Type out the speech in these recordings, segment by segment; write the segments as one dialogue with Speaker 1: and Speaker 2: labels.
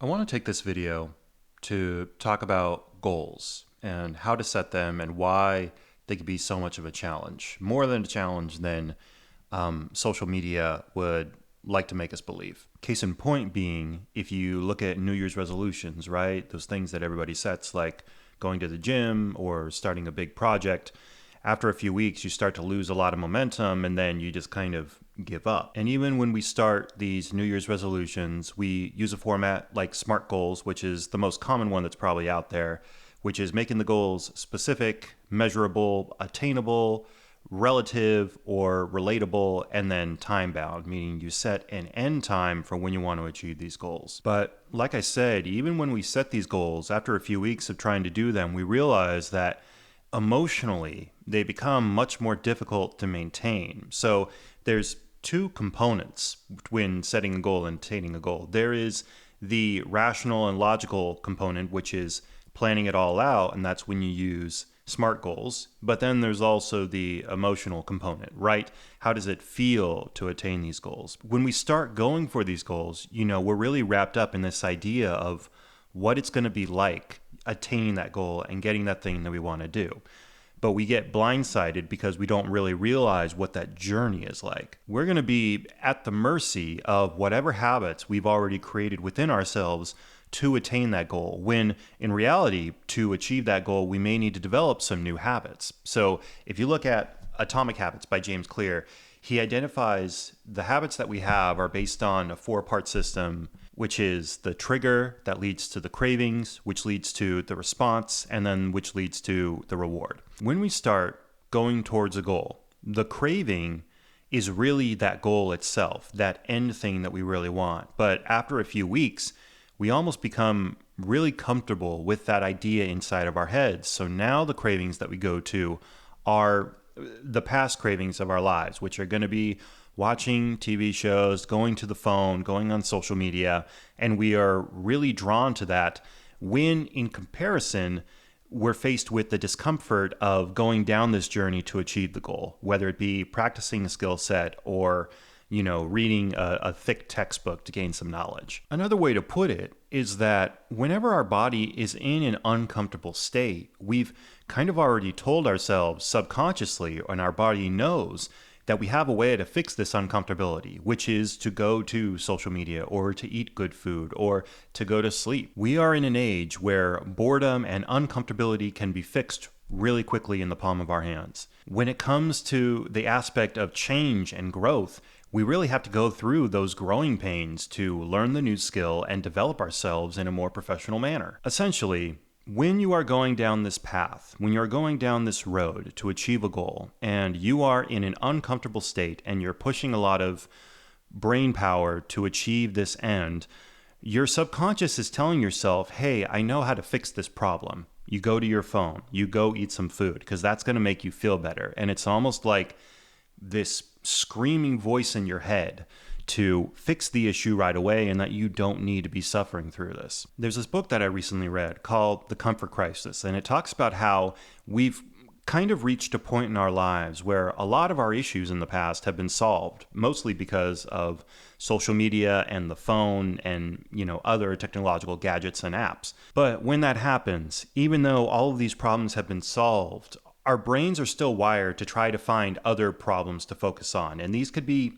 Speaker 1: I want to take this video to talk about goals and how to set them and why they can be so much of a challenge, more than a challenge than social media would like to make us believe. Case in point being, if you look at New Year's resolutions, right? Those things that everybody sets, like going to the gym or starting a big project. After a few weeks, you start to lose a lot of momentum and then you just kind of give up. And even when we start these New Year's resolutions, we use a format like SMART goals, which is the most common one that's probably out there, which is making the goals specific, measurable, attainable, relative, or relatable, and then time bound, meaning you set an end time for when you want to achieve these goals. But like I said, even when we set these goals, after a few weeks of trying to do them, we realize that emotionally, they become much more difficult to maintain. So there's two components when setting a goal and attaining a goal. There is the rational and logical component, which is planning it all out, and that's when you use SMART goals. But then there's also the emotional component, right? How does it feel to attain these goals? When we start going for these goals, we're really wrapped up in this idea of what it's going to be like attaining that goal and getting that thing that we want to do. But we get blindsided because we don't really realize what that journey is like. We're going to be at the mercy of whatever habits we've already created within ourselves to attain that goal, when in reality, to achieve that goal, we may need to develop some new habits. So if you look at Atomic Habits by James Clear, he identifies the habits that we have are based on a 4-part system, which is the trigger that leads to the cravings, which leads to the response, and then which leads to the reward. When we start going towards a goal, the craving is really that goal itself, that end thing that we really want. But after a few weeks, we almost become really comfortable with that idea inside of our heads. So now the cravings that we go to are the past cravings of our lives, which are going to be watching TV shows, going to the phone, going on social media, and we are really drawn to that when in comparison, we're faced with the discomfort of going down this journey to achieve the goal, whether it be practicing a skill set or reading a thick textbook to gain some knowledge. Another way to put it is that whenever our body is in an uncomfortable state, we've kind of already told ourselves subconsciously, and our body knows that we have a way to fix this uncomfortability, which is to go to social media or to eat good food or to go to sleep. We are in an age where boredom and uncomfortability can be fixed really quickly in the palm of our hands. When it comes to the aspect of change and growth, we really have to go through those growing pains to learn the new skill and develop ourselves in a more professional manner. Essentially, when you are going down this path, when you're going down this road to achieve a goal, and you are in an uncomfortable state and you're pushing a lot of brain power to achieve this end, your subconscious is telling yourself, hey, I know how to fix this problem. You go to your phone, you go eat some food, because that's going to make you feel better. And it's almost like this screaming voice in your head to fix the issue right away and that you don't need to be suffering through this. There's this book that I recently read called The Comfort Crisis, and it talks about how we've kind of reached a point in our lives where a lot of our issues in the past have been solved, mostly because of social media and the phone and, other technological gadgets and apps. But when that happens, even though all of these problems have been solved, our brains are still wired to try to find other problems to focus on. And these could be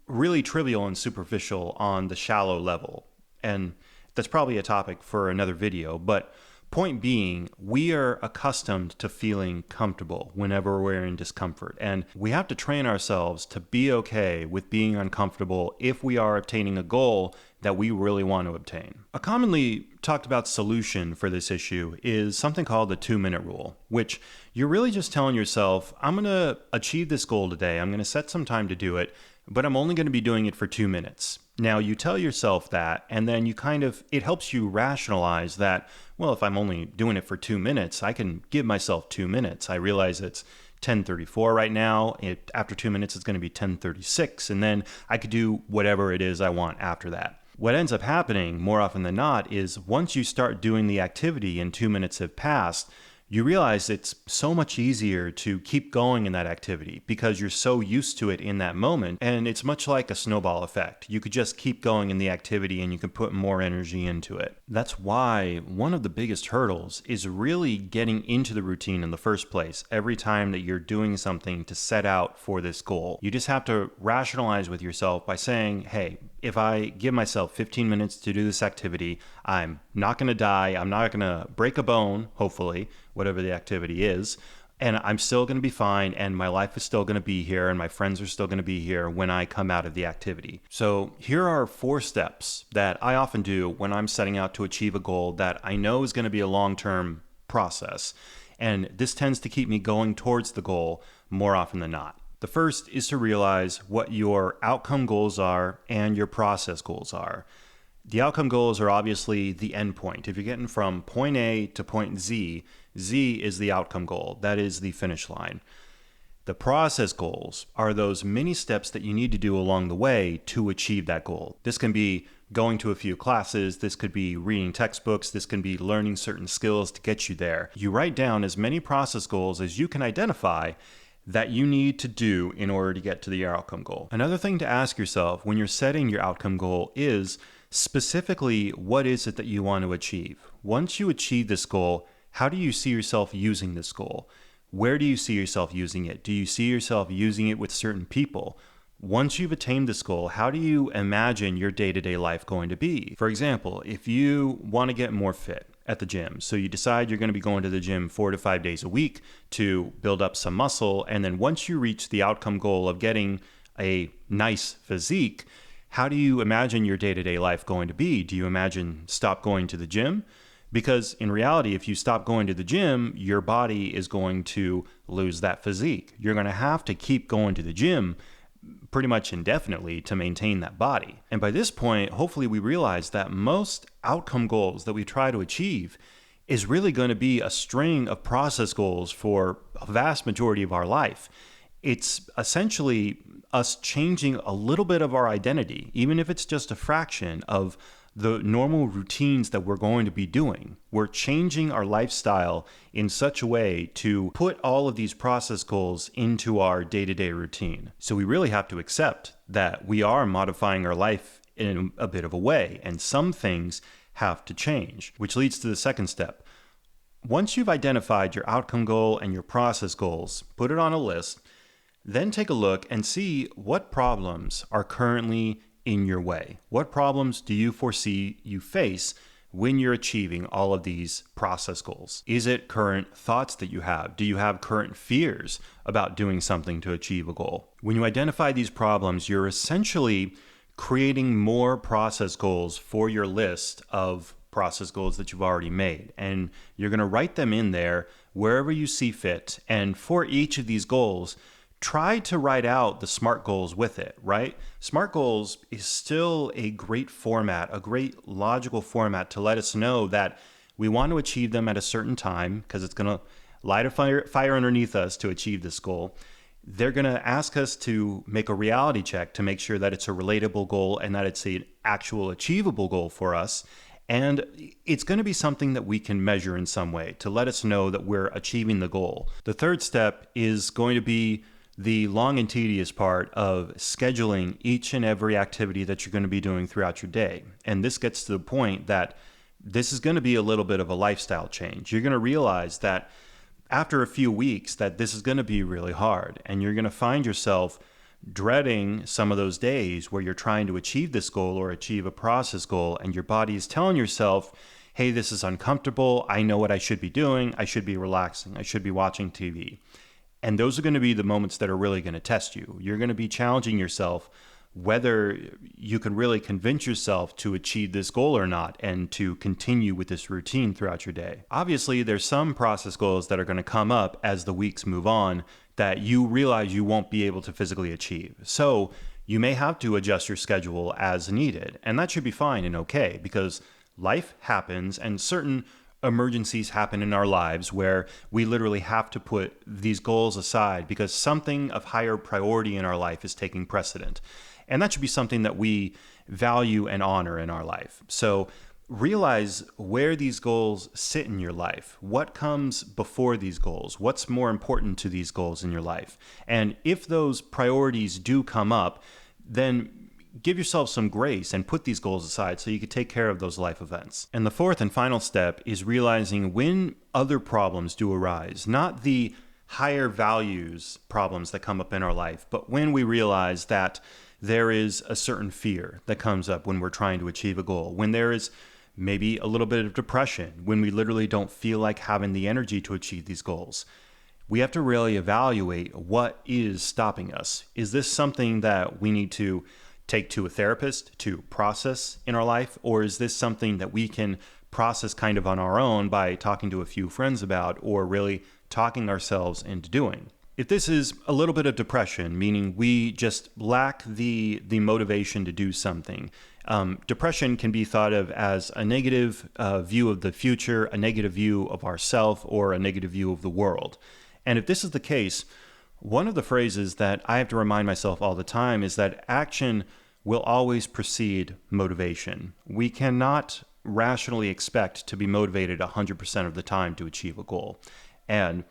Speaker 1: really trivial and superficial on the shallow level. And that's probably a topic for another video. But point being, we are accustomed to feeling comfortable whenever we're in discomfort. And we have to train ourselves to be okay with being uncomfortable if we are obtaining a goal that we really want to obtain. A commonly talked about solution for this issue is something called the 2-minute rule, which you're really just telling yourself, I'm going to achieve this goal today. I'm going to set some time to do it, but I'm only going to be doing it for 2 minutes. Now, you tell yourself that, and then it helps you rationalize that, well, if I'm only doing it for 2 minutes, I can give myself 2 minutes. I realize it's 10:34 right now. After 2 minutes, it's going to be 10:36, and then I could do whatever it is I want after that. What ends up happening more often than not is once you start doing the activity and 2 minutes have passed, you realize it's so much easier to keep going in that activity because you're so used to it in that moment. And it's much like a snowball effect. You could just keep going in the activity and you can put more energy into it. That's why one of the biggest hurdles is really getting into the routine in the first place every time that you're doing something to set out for this goal. You just have to rationalize with yourself by saying, hey, if I give myself 15 minutes to do this activity, I'm not going to die. I'm not going to break a bone, hopefully, whatever the activity is. And I'm still going to be fine. And my life is still going to be here. And my friends are still going to be here when I come out of the activity. So here are 4 steps that I often do when I'm setting out to achieve a goal that I know is going to be a long-term process. And this tends to keep me going towards the goal more often than not. The first is to realize what your outcome goals are and your process goals are. The outcome goals are obviously the end point. If you're getting from point A to point Z, Z is the outcome goal. That is the finish line. The process goals are those mini steps that you need to do along the way to achieve that goal. This can be going to a few classes. This could be reading textbooks. This can be learning certain skills to get you there. You write down as many process goals as you can identify that you need to do in order to get to the outcome goal. Another thing to ask yourself when you're setting your outcome goal is specifically, what is it that you want to achieve? Once you achieve this goal, how do you see yourself using this goal? Where do you see yourself using it? Do you see yourself using it with certain people? Once you've attained this goal, how do you imagine your day-to-day life going to be? For example, if you want to get more fit at the gym, so you decide you're going to be going to the gym 4 to 5 days a week to build up some muscle, and then once you reach the outcome goal of getting a nice physique, how do you imagine your day-to-day life going to be? Do you imagine stop going to the gym? Because in reality, if you stop going to the gym, your body is going to lose that physique. You're going to have to keep going to the gym pretty much indefinitely to maintain that body. And by this point, hopefully we realize that most outcome goals that we try to achieve is really going to be a string of process goals for a vast majority of our life. It's essentially us changing a little bit of our identity, even if it's just a fraction of the normal routines that we're going to be doing. We're changing our lifestyle in such a way to put all of these process goals into our day-to-day routine. So we really have to accept that we are modifying our life in a bit of a way, and some things have to change, which leads to the second step. Once you've identified your outcome goal and your process goals, put it on a list, then take a look and see what problems are currently in your way. What problems do you foresee you face when you're achieving all of these process goals? Is it current thoughts that you have? Do you have current fears about doing something to achieve a goal? When you identify these problems, you're essentially creating more process goals for your list of process goals that you've already made. And you're going to write them in there wherever you see fit. And for each of these goals, try to write out the SMART goals with it, right? SMART goals is still a great format, a great logical format to let us know that we want to achieve them at a certain time because it's going to light a fire underneath us to achieve this goal. They're going to ask us to make a reality check to make sure that it's a relatable goal and that it's an actual achievable goal for us. And it's going to be something that we can measure in some way to let us know that we're achieving the goal. The third step is going to be the long and tedious part of scheduling each and every activity that you're going to be doing throughout your day. And this gets to the point that this is going to be a little bit of a lifestyle change. You're going to realize that after a few weeks that this is going to be really hard, and you're going to find yourself dreading some of those days where you're trying to achieve this goal or achieve a process goal, and your body is telling yourself, hey, this is uncomfortable. I know what I should be doing. I should be relaxing. I should be watching TV. And those are going to be the moments that are really going to test you. You're going to be challenging yourself whether you can really convince yourself to achieve this goal or not and to continue with this routine throughout your day. Obviously, there's some process goals that are going to come up as the weeks move on that you realize you won't be able to physically achieve. So you may have to adjust your schedule as needed. And that should be fine and okay because life happens and certain emergencies happen in our lives where we literally have to put these goals aside because something of higher priority in our life is taking precedent. And that should be something that we value and honor in our life. So realize where these goals sit in your life. What comes before these goals? What's more important to these goals in your life? And if those priorities do come up, then give yourself some grace and put these goals aside so you can take care of those life events. And the fourth and final step is realizing when other problems do arise, not the higher values problems that come up in our life, but when we realize that there is a certain fear that comes up when we're trying to achieve a goal, when there is maybe a little bit of depression, when we literally don't feel like having the energy to achieve these goals. We have to really evaluate what is stopping us. Is this something that we need to take to a therapist to process in our life? Or is this something that we can process kind of on our own by talking to a few friends about, or really talking ourselves into doing? If this is a little bit of depression, meaning we just lack the motivation to do something, depression can be thought of as a negative view of the future, a negative view of ourself, or a negative view of the world. And if this is the case, one of the phrases that I have to remind myself all the time is that action will always precede motivation. We cannot rationally expect to be motivated 100% of the time to achieve a goal. And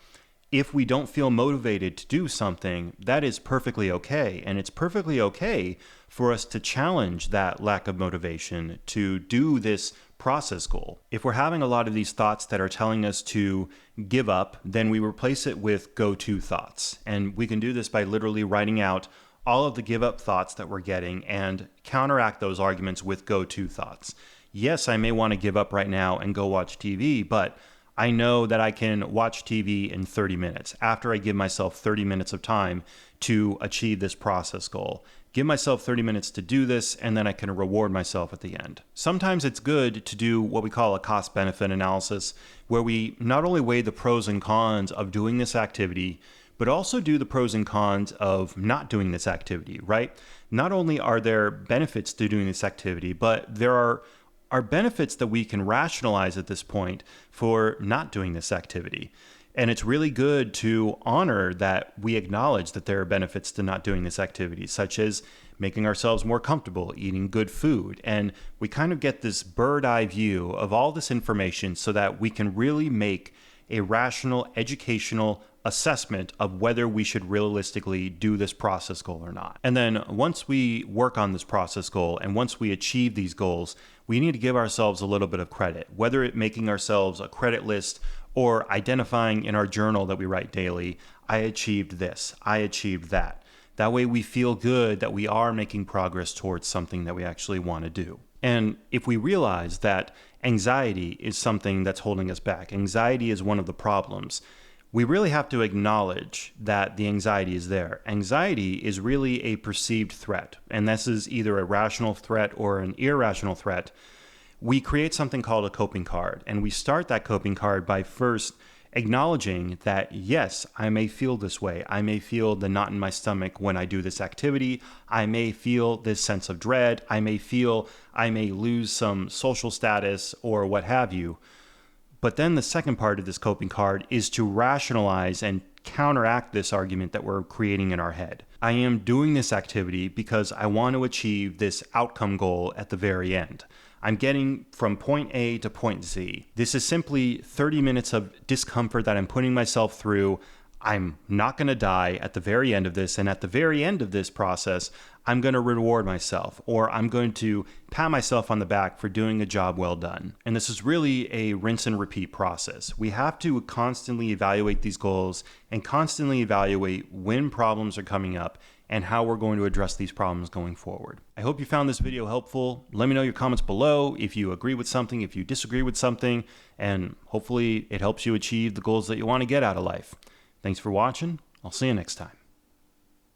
Speaker 1: if we don't feel motivated to do something, that is perfectly okay. And it's perfectly okay for us to challenge that lack of motivation to do this process goal. If we're having a lot of these thoughts that are telling us to give up, then we replace it with go-to thoughts. And we can do this by literally writing out all of the give up thoughts that we're getting and counteract those arguments with go-to thoughts. Yes, I may want to give up right now and go watch TV, but I know that I can watch TV in 30 minutes after I give myself 30 minutes of time to achieve this process goal. Give myself 30 minutes to do this, and then I can reward myself at the end. Sometimes it's good to do what we call a cost-benefit analysis, where we not only weigh the pros and cons of doing this activity, but also do the pros and cons of not doing this activity, right? Not only are there benefits to doing this activity, but there are benefits that we can rationalize at this point for not doing this activity. And it's really good to honor that we acknowledge that there are benefits to not doing this activity, such as making ourselves more comfortable, eating good food. And we kind of get this bird's eye view of all this information so that we can really make a rational, educational assessment of whether we should realistically do this process goal or not. And then once we work on this process goal and once we achieve these goals, we need to give ourselves a little bit of credit, whether it making ourselves a credit list or identifying in our journal that we write daily, I achieved this, I achieved that. That way we feel good that we are making progress towards something that we actually want to do. And if we realize that anxiety is something that's holding us back, anxiety is one of the problems, we really have to acknowledge that the anxiety is there. Anxiety is really a perceived threat, and this is either a rational threat or an irrational threat. We create something called a coping card, and we start that coping card by first acknowledging that, yes, I may feel this way. I may feel the knot in my stomach when I do this activity. I may feel this sense of dread. I may feel I may lose some social status or what have you. But then the second part of this coping card is to rationalize and counteract this argument that we're creating in our head. I am doing this activity because I want to achieve this outcome goal at the very end. I'm getting from point A to point Z. This is simply 30 minutes of discomfort that I'm putting myself through. I'm not going to die at the very end of this. And at the very end of this process, I'm going to reward myself, or I'm going to pat myself on the back for doing a job well done. And this is really a rinse and repeat process. We have to constantly evaluate these goals and constantly evaluate when problems are coming up and how we're going to address these problems going forward. I hope you found this video helpful. Let me know your comments below if you agree with something, if you disagree with something, and hopefully it helps you achieve the goals that you want to get out of life. Thanks for watching. I'll see you next time.